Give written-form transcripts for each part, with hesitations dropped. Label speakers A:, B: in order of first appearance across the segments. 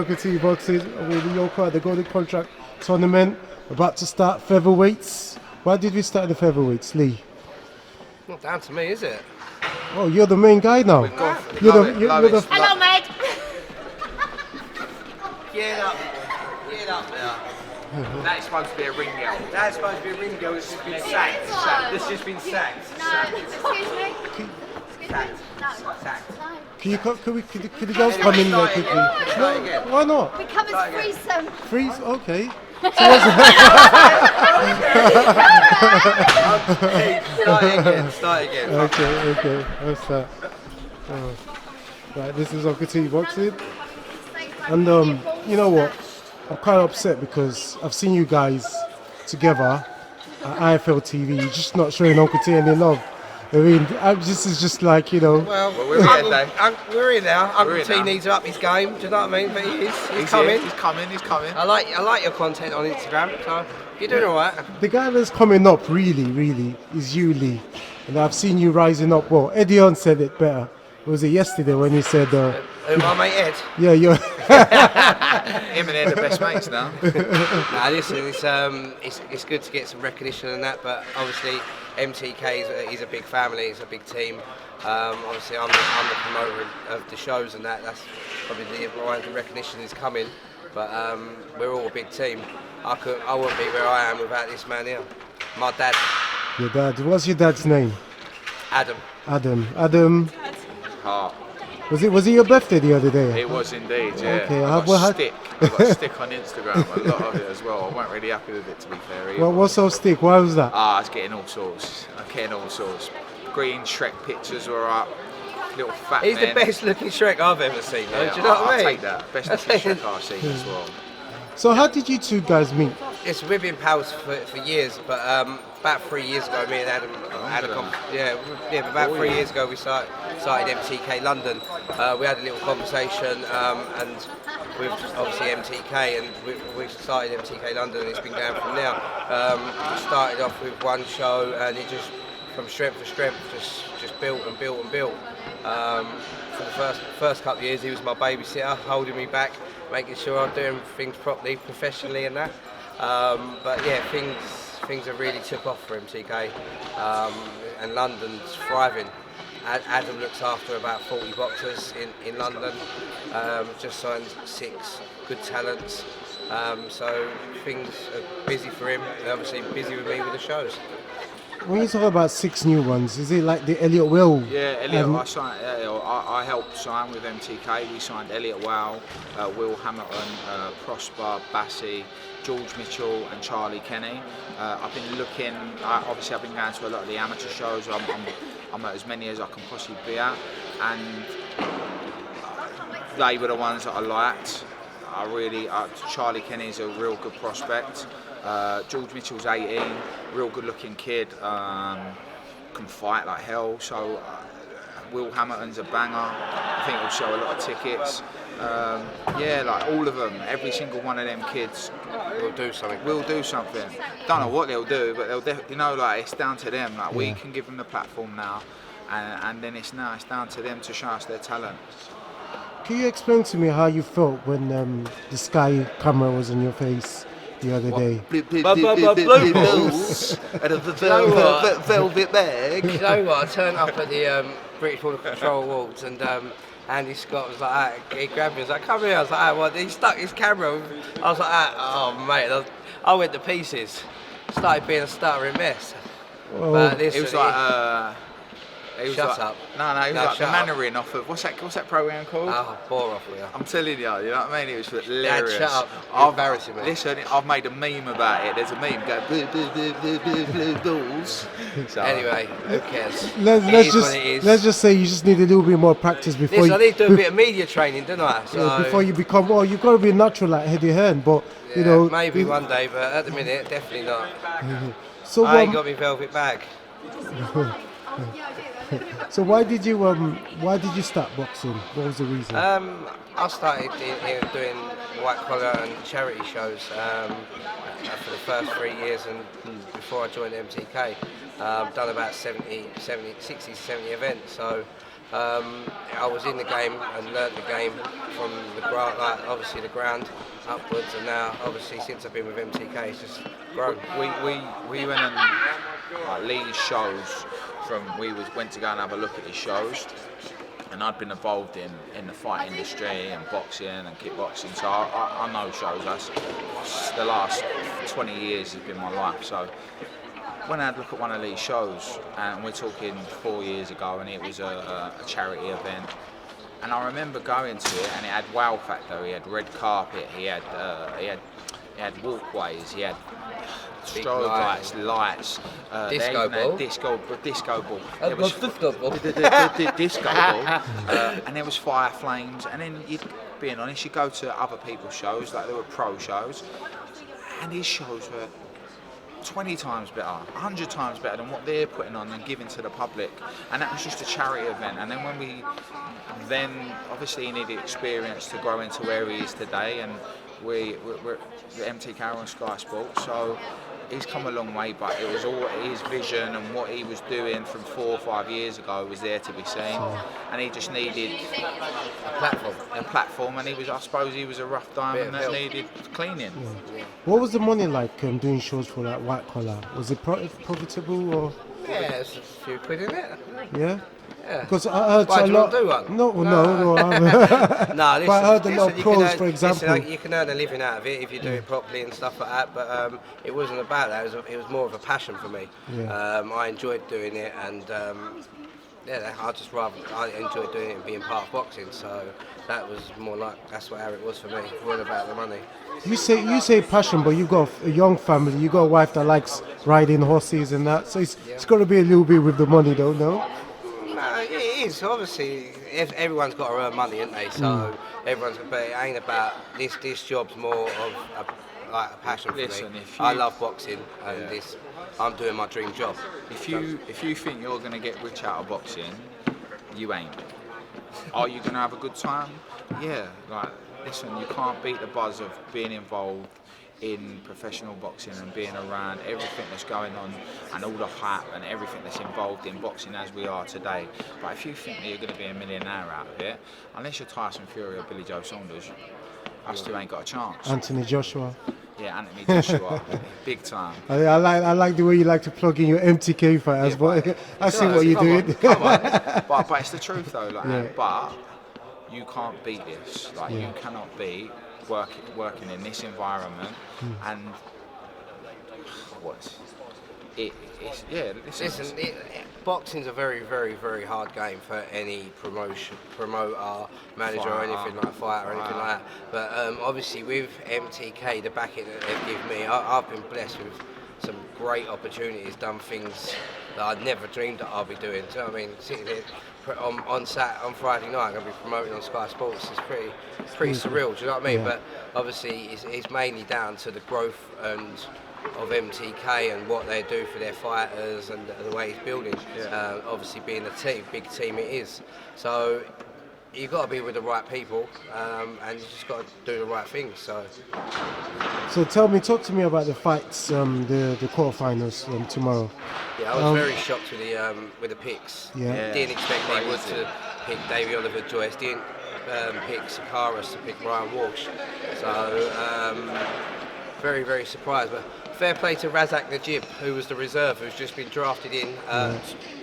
A: UncleTboxing with Yoko at the Golden Contract Tournament. About to start featherweights. Why did we start the featherweights, Lee?
B: Not down to me, is it?
A: Oh, you're the main guy now.
C: Hello, mate.
B: Get up there.
C: That's supposed to be a ring girl.
B: That's supposed to be a ring girl. This has been sacked. This has just been sacked.
C: No,
D: excuse me.
B: Sacked.
A: Could you guys come in there quickly?
B: Start again.
A: Why not?
D: Become a threesome.
A: Freeze? Okay.
B: Start again.
A: Okay. What's that? Oh. Right, this is UncleTboxing. And you know what? I'm quite upset because I've seen you guys together at IFL TV. You're just not showing Uncle T any love. I mean, this is just like, you know.
B: Well,
C: we're here, Dave.
B: We're in now. Uncle T needs to up his game. Do you know what I mean? But he's coming.
C: He's coming.
B: I like your content on Instagram. So you're doing all right.
A: The guy that's coming up really is you, Lee. And I've seen you rising up. Well, Eddie On said it better. Was it yesterday when he said,
B: my mate Ed?
A: Yeah, you're.
C: Him and Ed are best mates now.
B: Nah, listen, it's good to get some recognition and that, but obviously MTK is a big family, it's a big team. Obviously I'm the promoter of the shows and that. That's probably why the recognition is coming. But we're all a big team. I wouldn't be where I am without this man here. My dad.
A: Your dad. What's your dad's name?
B: Adam.
C: Heart.
A: Was it your birthday the other day?
C: It was indeed, yeah.
A: Okay,
C: I got stick on Instagram, a lot of it as well. I weren't really happy with it, to be fair.
A: Well, what's so stick? Why was that?
C: I was getting all sorts. Green Shrek pictures were up. Little fat
B: He's
C: men.
B: the best looking Shrek I've ever seen, though.
C: Yeah,
B: Do you know what I mean?
C: I'll take that. Best looking Shrek I've seen as well.
A: So how did you two guys meet?
B: Yes, we've been pals for years, but about 3 years ago, me and Adam had a about 3 years ago we started MTK London. We had a little conversation, and with obviously MTK, and we started MTK London, and it's been going from now. We started off with one show, and it just from strength to strength just built and built and built. For the first couple of years, he was my babysitter, holding me back, making sure I'm doing things properly, professionally and that. But yeah, things have really took off for MTK, and London's thriving. Adam looks after about 40 boxers in London, just signed 6 good talents, so things are busy for him, and obviously busy with me with the shows.
A: When you talk about 6 new ones, is it like the Elliot Will?
C: Yeah, Elliot. I helped sign with MTK. We signed Elliot Wow, Will Hamilton, Prosper, Bassi, George Mitchell, and Charlie Kenny. I've been looking. Obviously, I've been going to a lot of the amateur shows. I'm at as many as I can possibly be at, and they were the ones that I liked. Charlie Kenny's a real good prospect. George Mitchell's 18, real good looking kid, can fight like hell, so Will Hamilton's a banger. I think he'll sell a lot of tickets. Like all of them, every single one of them kids will do something. Don't know what they'll do, but it's down to them. Like we can give them the platform now, and then it's down to them to show us their talent.
A: Can you explain to me how you felt when the Sky camera was on your face the other day?
B: Blue balls and a velvet bag. You know what? I turned up at the British Border Control Awards, and Andy Scott was like, he grabbed me, he was like, come here. I was like, what? He stuck his camera. I was like, oh mate, I went to pieces. Started being a stuttering mess.
A: Well,
B: but
C: It was like.
B: Shut up.
C: No, he was like the Mandarin off of what's that program called?
B: Oh, bore off with you.
C: I'm telling you, you know what I mean? It was hilarious.
B: Dad, shut up. You're embarrassing me.
C: Listen, I've made a meme about it. There's a meme going blue balls. So,
B: anyway, who cares?
A: Let's just say you just need a little bit more practice before.
B: Listen, I need to do a bit of media training, don't I? So,
A: before you become, you've got to be natural like Eddie Hearn, but you know.
B: Maybe one day, but at the minute, definitely not.
A: So
B: I ain't got my velvet bag.
A: So why did you start boxing? What was the reason?
B: I started doing white collar and charity shows for the first 3 years, and before I joined MTK, I've done about 60 to 70 events. So I was in the game and learnt the game from the ground, like obviously the ground upwards, and now obviously since I've been with MTK, it's just grown.
C: We went and like Lee's shows went to go and have a look at his shows, and I'd been involved in the fight industry and boxing and kickboxing, so I know shows. That's the last 20 years has been my life. So when I had a look at one of these shows, and we're talking 4 years ago, and it was a charity event, and I remember going to it, and it had wow factor. He had red carpet, he had walkways, he had strobe lights,
B: disco ball.
C: Disco ball.
B: It was disco ball.
C: The disco ball, and there was fire flames. And then, being honest, you go to other people's shows, like there were pro shows, and his shows were 20 times better, 100 times better than what they're putting on and giving to the public. And that was just a charity event. And then then obviously he needed experience to grow into where he is today, and we're the MTK on Sky Sports, so he's come a long way, but it was all his vision and what he was doing from 4 or 5 years ago was there to be seen, and he just needed a platform, and I suppose he was a rough diamond that needed cleaning.
A: Yeah. What was the money like doing shows for that white collar? Was it profitable or?
B: Yeah, it's a few quid in it.
A: Yeah.
B: Yeah.
A: Because I heard
B: Why,
A: a
B: do you want
A: lot.
B: to do one?
A: No.
B: No,
A: But I heard a lot of
B: you can
A: pros,
B: earn-
A: for example.
B: you can earn a living out of it if you do it properly and stuff like that. But it wasn't about that. It was more of a passion for me.
A: Yeah.
B: I enjoyed doing it, and I enjoyed doing it and being part of boxing. So that was more like how it was for me. It wasn't about the money.
A: You say passion, but you've got a young family. You got a wife that likes riding horses and that. So it's got to be a little bit with the money, though, no?
B: No, it is. Obviously, everyone's got to earn money, ain't they? So but it ain't about this. This job's more of a passion for me. I love boxing, and I'm doing my dream job.
C: If you think you're going to get rich out of boxing, you ain't. Are you going to have a good time? Yeah. Like, listen, you can't beat the buzz of being involved in professional boxing and being around everything that's going on and all the hype and everything that's involved in boxing as we are today. But if you think that you're going to be a millionaire out of it, unless you're Tyson Fury or Billy Joe Saunders, I still ain't got a chance.
A: Anthony Joshua.
C: Yeah, Anthony Joshua, big time.
A: I like the way you like to plug in your MTK fighters, but I see what you're doing.
C: Come on. But it's the truth though. Like, but you can't beat this. Like you cannot beat working in this environment and
B: boxing's a very, very, very hard game for any promoter, manager, or anything like fighter or anything like that. But obviously with MTK, the backing that they've given me, I've been blessed with some great opportunities, done things that I'd never dreamed that I'll be doing. So I mean, sitting here on Friday night, I'm going to be promoting on Sky Sports. It's pretty surreal. Do you know what I mean?
A: Yeah.
B: But obviously, it's mainly down to the growth of MTK and what they do for their fighters and the way it's building. Obviously, being a big team it is. So you've got to be with the right people, and you just got to do the right things. So
A: talk to me about the fights, the quarterfinals tomorrow.
B: Yeah, I was very shocked with the picks.
A: Yeah.
B: Didn't expect Lee Wood to pick Davey Oliver Joyce. Didn't pick Sakaras to pick Ryan Walsh. So very, very surprised. But fair play to Razak Najib, who was the reserve, who's just been drafted in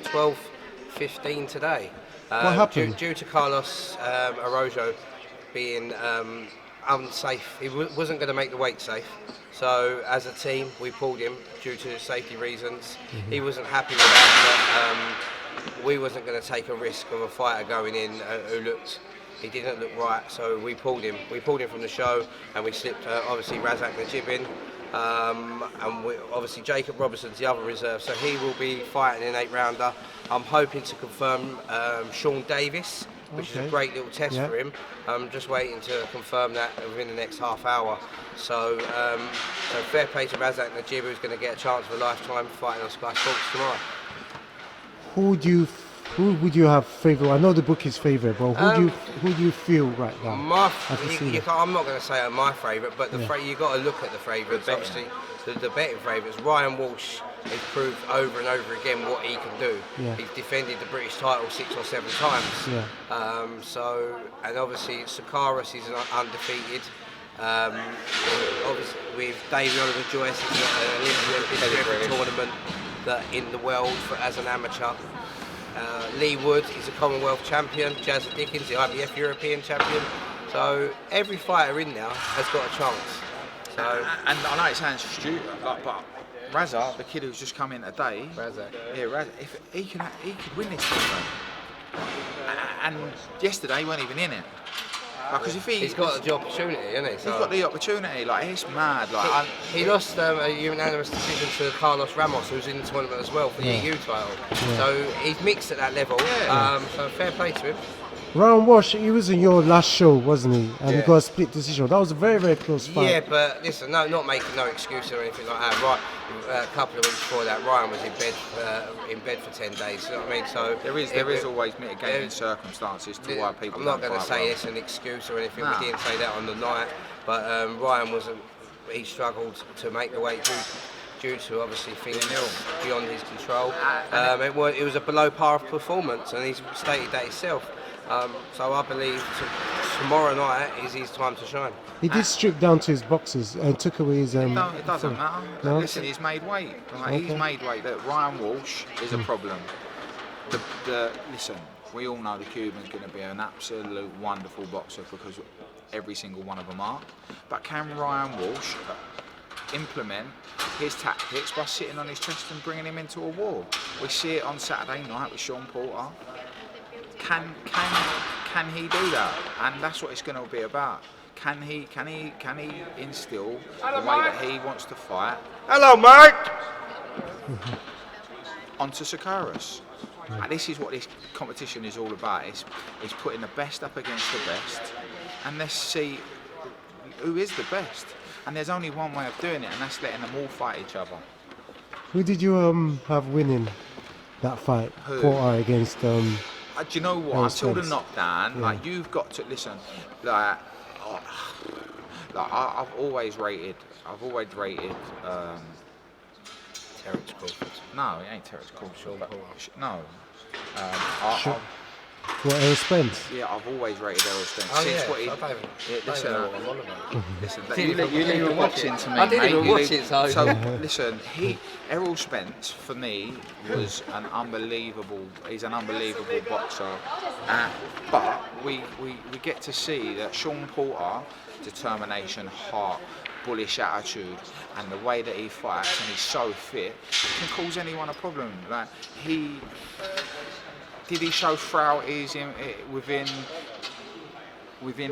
B: 12-15 today.
A: What happened?
B: Due to Carlos Arroyo being unsafe. He wasn't going to make the weight safe. So as a team, we pulled him due to safety reasons. He wasn't happy with that, but we wasn't going to take a risk of a fighter going in he didn't look right, so we pulled him. We pulled him from the show, and we slipped obviously Razak Najib in. And obviously Jacob Robertson's the other reserve, so he will be fighting in 8-rounder. I'm hoping to confirm Sean Davis, which is a great little test for him. I'm just waiting to confirm that within the next half hour. So fair play to Razak Najib, who's going to get a chance of a lifetime fighting on Sky Sports tomorrow.
A: Who would you have favourite? I know the book is favourite, but who do you feel right now?
B: I'm not going to say my favourite, but you've got to look at the favourites. Obviously, the betting favourites. Ryan Walsh he's proved over and over again what he can do.
A: Yeah.
B: He's defended the British title 6 or 7 times.
A: Yeah.
B: And obviously Sakaris is undefeated. Obviously with David Oliver Joyce, is an Olympian in every tournament that in the world as an amateur. Lee Wood is a Commonwealth champion. Jazza Dickens, the IBF European champion. So every fighter in there has got a chance. So,
C: and I know it sounds stupid, but Razza, the kid who's just come in today,
B: Razza.
C: Yeah, Razza, if he could win this tournament. And yesterday he weren't even in it. Because if
B: he's got the opportunity, hasn't he? So
C: he's got the opportunity. Like, it's mad. Like,
B: he lost a unanimous decision to Carlos Ramos, who's in the tournament as well for the EU title.
A: Yeah.
B: So he's mixed at that level.
C: Yeah.
B: So fair play to him.
A: Ryan Walsh, he was in your last show, wasn't he? And he got a split decision. That was a very, very close fight.
B: Yeah, but listen, not making no excuse or anything like that. Right, a couple of weeks before that, Ryan was in bed for 10 days. You know what I mean? So
C: there is always mitigating circumstances to why people.
B: I'm not going to
C: fight
B: say
C: well.
B: it's an excuse or anything.
C: Nah.
B: We didn't say that on the night, but Ryan wasn't. He struggled to make the weight due to obviously things beyond his control. It was a below par performance, and he's stated that himself. So I believe tomorrow night is his time to shine.
A: He did strip down to his boxes and took away his.
C: It doesn't matter.
A: No?
C: Listen, he's made weight. Like,
A: Okay.
C: He's made weight. That Ryan Walsh is a problem. Listen, we all know the Cuban's going to be an absolute wonderful boxer because every single one of them are. But can Ryan Walsh implement his tactics by sitting on his chest and bringing him into a war? We see it on Saturday night with Sean Porter. Can he do that? And that's what it's going to be about. Can he instill the way that he wants to fight?
B: Hello, mate.
C: Onto Sakaris. And this is what this competition is all about. It's putting the best up against the best, and let's see who is the best. And there's only one way of doing it, and that's letting them all fight each other.
A: Who did you have winning that fight?
C: Who?
A: Porter against.
C: Do you know what?
A: Errol
C: Until the
A: Spence.
C: knockdown, like you've got to listen. Like I've always rated.
B: Terence Crawford.
C: No, it ain't Terence Crawford.
B: Sean Porter.
C: No.
A: Sure. What, Errol Spence?
C: Yeah, I've always rated Errol Spence.
B: Oh,
C: Since
B: yeah.
C: what he,
B: I don't
C: listen,
B: know what I'm on about.
C: listen,
B: Didn't
C: you
B: even
C: leave the
B: watch
C: boxing
B: it.
C: to me,
B: I didn't
C: mate.
B: even
C: You
B: watch
C: leave-
B: it, so-
C: So listen, Errol Spence for me was an unbelievable. He's an unbelievable boxer, but we get to see that Sean Porter, determination, heart, bullish attitude, and the way that he fights, and he's so fit, can cause anyone a problem. Like did he show frailties within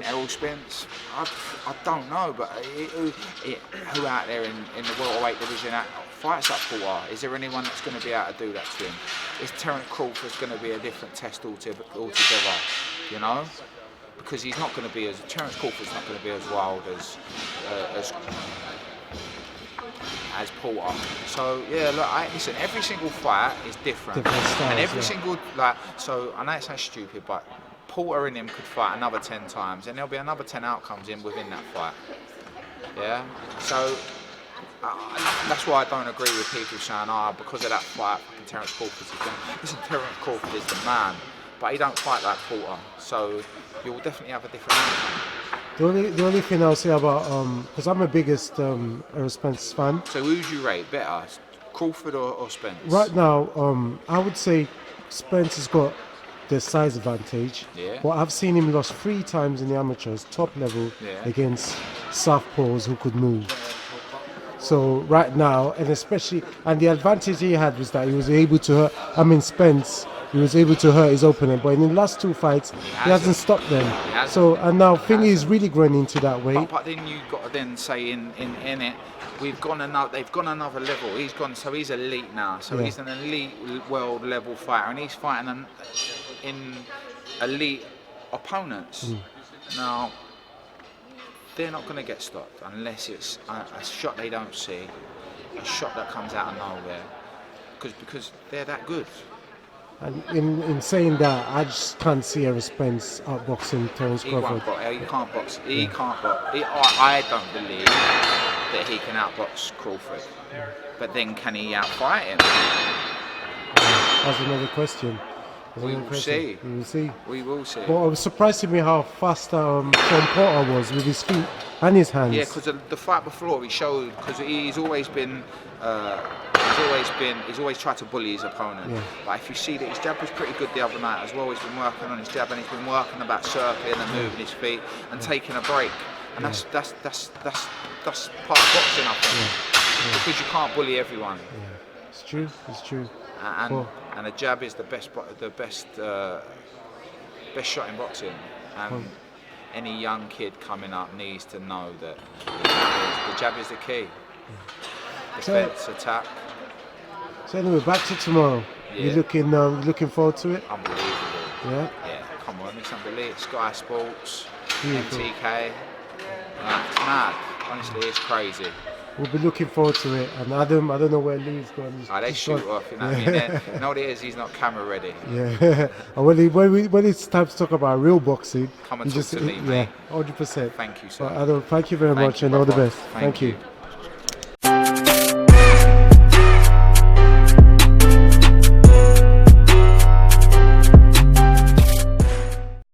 C: Errol Spence? I don't know, but who out there in the welterweight division fights that Porter? Is there anyone that's going to be able to do that to him? Is Terence Crawford going to be a different test altogether? You know, because he's not going to be Terence Crawford's not going to be as wild as Porter. So yeah, look, listen. Every single fight is different,
A: Different styles,
C: and every
A: yeah.
C: single So I know it sounds stupid, but Porter and him could fight another 10 times, and there'll be another 10 outcomes within that fight. Yeah. So that's why I don't agree with people saying, because of that fight, fucking Terence Crawford's the thing. Listen, Terence Crawford is the man, but he don't fight like Porter. So you'll definitely have a different outcome.
A: The only thing I'll say about because I'm the biggest Errol Spence fan.
C: So who would you rate better, Crawford or Spence?
A: Right now, I would say Spence has got the size advantage.
C: Yeah.
A: But I've seen him lost 3 times in the amateurs, top level, against southpaws who could move. So right now, and the advantage he had was that he was able to hurt. Spence. He was able to hurt his opponent, but in the last 2 fights, he hasn't stopped them. So, and now Thingy is really growing into that weight.
C: But then you've got to then say in it, they've gone another level. So he's elite now. So he's an elite world level fighter, and he's fighting in elite opponents. Now, they're not going to get stopped unless it's a shot they don't see, a shot that comes out of nowhere, because they're that good.
A: And in saying that, I just can't see Errol Spence outboxing Terence Crawford.
C: He can't box. He can't box. I don't believe that he can outbox Crawford. But then can he outfight him?
A: That's another question.
C: We will see.
A: We will see.
C: We will see.
A: But it was surprising me how fast Sean Porter was with his feet and his hands.
C: Yeah, because the fight before he showed, because he's always tried to bully his opponent.
A: Yeah.
C: But if you see that his jab was pretty good the other night as well, he's been working on his jab and he's been working about circling and moving his feet and taking a break. And that's part of boxing, I think. Because you can't bully everyone.
A: Yeah. It's true. It's true.
C: And a jab is the best shot in boxing. And any young kid coming up needs to know that the jab is the key. Defense, attack.
A: So anyway, back to tomorrow.
C: Yeah.
A: You're looking forward to it?
C: Unbelievable.
A: Yeah.
C: Yeah, come on, it's unbelievable. Sky Sports,
A: Beautiful.
C: MTK. It's mad. Honestly, it's crazy.
A: We'll be looking forward to it. And Adam, I don't know where Lee's gone.
C: They shoot off, you know what I mean? You know what it is? He's not camera ready.
A: Yeah. And when it's time to talk about real boxing,
C: Come and
A: you
C: talk to me, mate.
A: 100%.
C: Thank you, sir.
A: Well, Adam, thank you very much
C: you,
A: and all the
C: brother.
A: best.
C: Thank you.